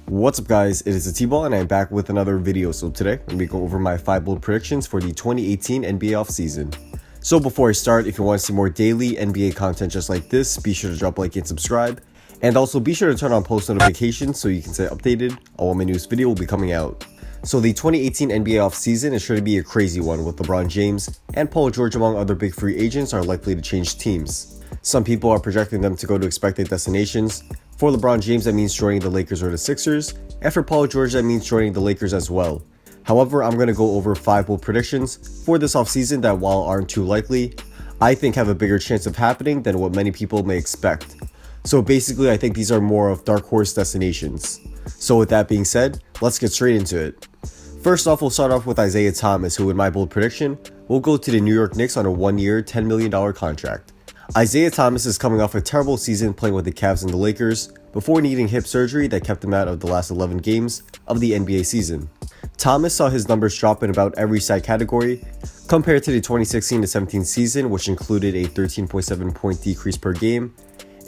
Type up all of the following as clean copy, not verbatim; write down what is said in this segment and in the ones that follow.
What's up guys, it is T-Ball and I'm back with another video. So today, I'm going to go over my 5 bold predictions for the 2018 NBA offseason. So before I start, if you want to see more daily NBA content just like this, be sure to drop a like and subscribe. And also be sure to turn on post notifications so you can stay updated on when my newest video will be coming out. So the 2018 NBA offseason is sure to be a crazy one, with LeBron James and Paul George among other big free agents are likely to change teams. Some people are projecting them to go to expected destinations. For LeBron James, that means joining the Lakers or the Sixers, and for Paul George, that means joining the Lakers as well. However, I'm going to go over 5 bold predictions for this offseason that, while aren't too likely, I think have a bigger chance of happening than what many people may expect. So basically, I think these are more of dark horse destinations. So with that being said, let's get straight into it. First off, we'll start off with Isaiah Thomas, who in my bold prediction will go to the New York Knicks on a 1-year, $10 million contract. Isaiah Thomas is coming off a terrible season playing with the Cavs and the Lakers before needing hip surgery that kept him out of the last 11 games of the NBA season. Thomas saw his numbers drop in about every side category compared to the 2016-17 season, which included a 13.7 point decrease per game,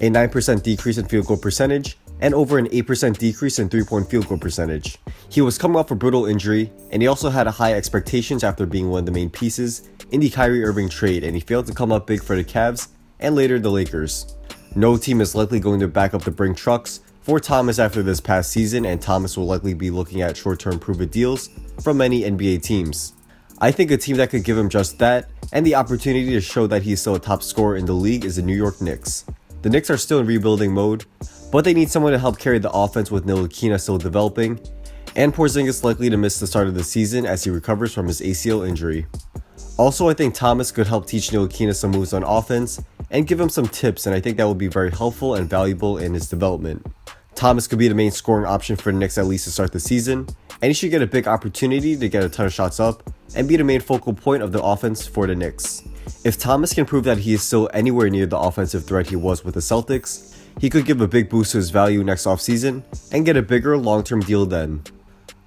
a 9% decrease in field goal percentage, and over an 8% decrease in 3-point field goal percentage. He was coming off a brutal injury, and he also had high expectations after being one of the main pieces in the Kyrie Irving trade, and he failed to come up big for the Cavs and later the Lakers. No team is likely going to back up the bring trucks for Thomas after this past season, and Thomas will likely be looking at short-term prove-it deals from many NBA teams. I think a team that could give him just that and the opportunity to show that he's still a top scorer in the league is the New York Knicks. The Knicks are still in rebuilding mode, but they need someone to help carry the offense with Ntilikina still developing, and Porzingis likely to miss the start of the season as he recovers from his ACL injury. Also, I think Thomas could help teach Ntilikina some moves on offense and give him some tips, and I think that will be very helpful and valuable in his development. Thomas could be the main scoring option for the Knicks at least to start the season, and he should get a big opportunity to get a ton of shots up and be the main focal point of the offense for the Knicks. If Thomas can prove that he is still anywhere near the offensive threat he was with the Celtics, he could give a big boost to his value next offseason and get a bigger long-term deal then.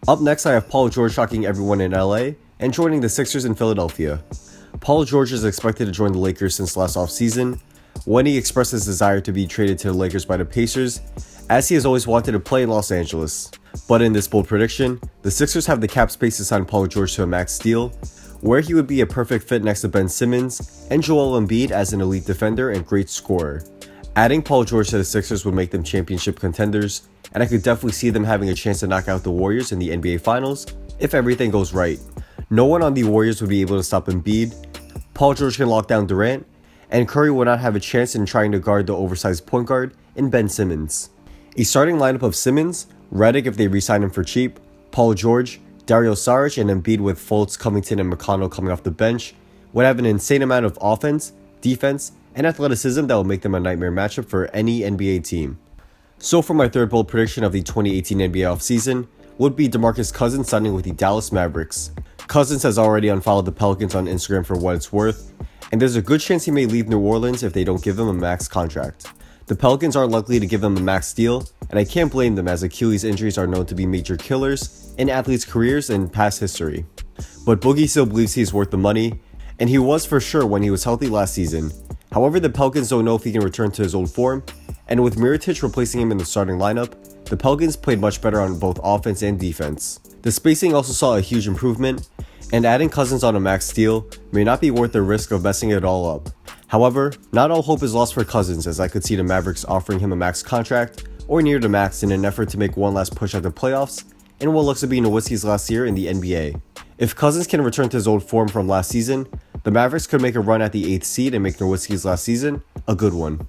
Up next, I have Paul George shocking everyone in LA and joining the Sixers in Philadelphia. Paul George is expected to join the Lakers since last offseason, when he expressed his desire to be traded to the Lakers by the Pacers, as he has always wanted to play in Los Angeles. But in this bold prediction, the Sixers have the cap space to sign Paul George to a max deal, where he would be a perfect fit next to Ben Simmons and Joel Embiid as an elite defender and great scorer. Adding Paul George to the Sixers would make them championship contenders, and I could definitely see them having a chance to knock out the Warriors in the NBA Finals if everything goes right. No one on the Warriors would be able to stop Embiid, Paul George can lock down Durant, and Curry would not have a chance in trying to guard the oversized point guard in Ben Simmons. A starting lineup of Simmons, Redick if they re-sign him for cheap, Paul George, Dario Saric, and Embiid with Fultz, Covington, and McConnell coming off the bench would have an insane amount of offense, defense, and athleticism that will make them a nightmare matchup for any NBA team. So for my third bold prediction of the 2018 NBA offseason would be DeMarcus Cousins signing with the Dallas Mavericks. Cousins has already unfollowed the Pelicans on Instagram for what it's worth, and there's a good chance he may leave New Orleans if they don't give him a max contract. The Pelicans aren't likely to give him a max deal, and I can't blame them as Achilles injuries are known to be major killers in athletes' careers and past history. But Boogie still believes he's worth the money, and he was for sure when he was healthy last season. However, the Pelicans don't know if he can return to his old form, and with Mirotic replacing him in the starting lineup, the Pelicans played much better on both offense and defense. The spacing also saw a huge improvement, and adding Cousins on a max deal may not be worth the risk of messing it all up. However, not all hope is lost for Cousins, as I could see the Mavericks offering him a max contract or near the max in an effort to make one last push at the playoffs in what looks to be Nowitzki's last year in the NBA. If Cousins can return to his old form from last season, the Mavericks could make a run at the 8th seed and make Nowitzki's last season a good one.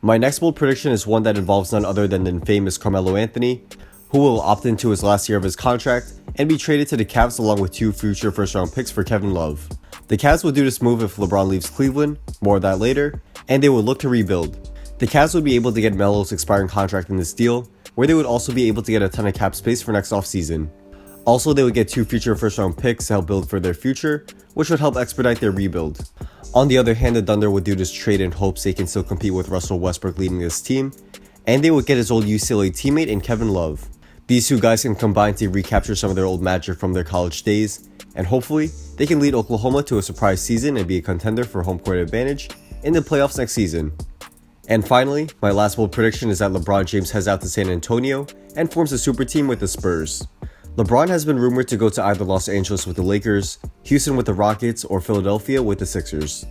My next bold prediction is one that involves none other than the infamous Carmelo Anthony, who will opt into his last year of his contract and be traded to the Cavs along with 2 future first-round picks for Kevin Love. The Cavs would do this move if LeBron leaves Cleveland, more of that later, and they would look to rebuild. The Cavs would be able to get Melo's expiring contract in this deal, where they would also be able to get a ton of cap space for next offseason. Also, they would get 2 future first-round picks to help build for their future, which would help expedite their rebuild. On the other hand, the Thunder would do this trade in hopes they can still compete with Russell Westbrook leading this team, and they would get his old UCLA teammate in Kevin Love. These 2 guys can combine to recapture some of their old magic from their college days, and hopefully, they can lead Oklahoma to a surprise season and be a contender for home court advantage in the playoffs next season. And finally, my last bold prediction is that LeBron James heads out to San Antonio and forms a super team with the Spurs. LeBron has been rumored to go to either Los Angeles with the Lakers, Houston with the Rockets, or Philadelphia with the Sixers.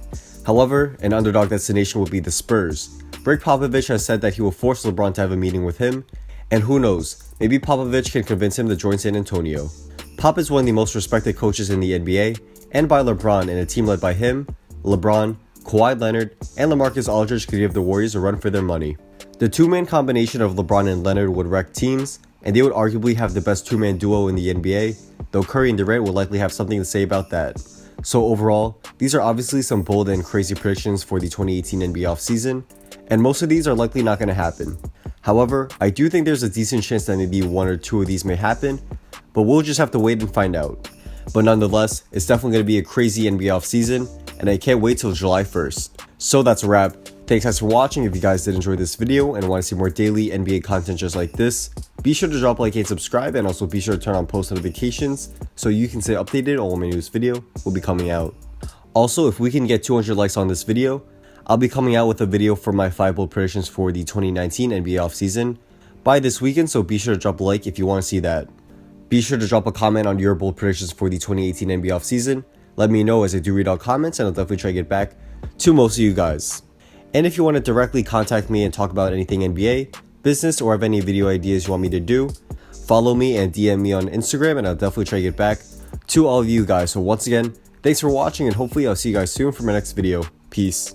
However, an underdog destination would be the Spurs. Greg Popovich has said that he will force LeBron to have a meeting with him, and who knows, maybe Popovich can convince him to join San Antonio. Pop is one of the most respected coaches in the NBA, and by LeBron and a team led by him, LeBron, Kawhi Leonard, and LaMarcus Aldridge could give the Warriors a run for their money. The two-man combination of LeBron and Leonard would wreck teams, and they would arguably have the best two-man duo in the NBA, though Curry and Durant will likely have something to say about that. So overall, these are obviously some bold and crazy predictions for the 2018 NBA offseason, and most of these are likely not going to happen. However, I do think there's a decent chance that maybe one or two of these may happen, but we'll just have to wait and find out. But nonetheless, it's definitely going to be a crazy NBA offseason, and I can't wait till July 1st. So that's a wrap. Thanks guys for watching. If you guys did enjoy this video and want to see more daily NBA content just like this, be sure to drop a like and subscribe, and also be sure to turn on post notifications so you can stay updated on when my newest video will be coming out. Also, if we can get 200 likes on this video, I'll be coming out with a video for my 5 bold predictions for the 2019 NBA offseason by this weekend, so be sure to drop a like if you want to see that. Be sure to drop a comment on your bold predictions for the 2018 NBA offseason. Let me know, as I do read all comments, and I'll definitely try to get back to most of you guys. And if you want to directly contact me and talk about anything NBA, business, or have any video ideas you want me to do, follow me and DM me on Instagram, and I'll definitely try to get back to all of you guys. So once again, thanks for watching, and hopefully I'll see you guys soon for my next video. Peace.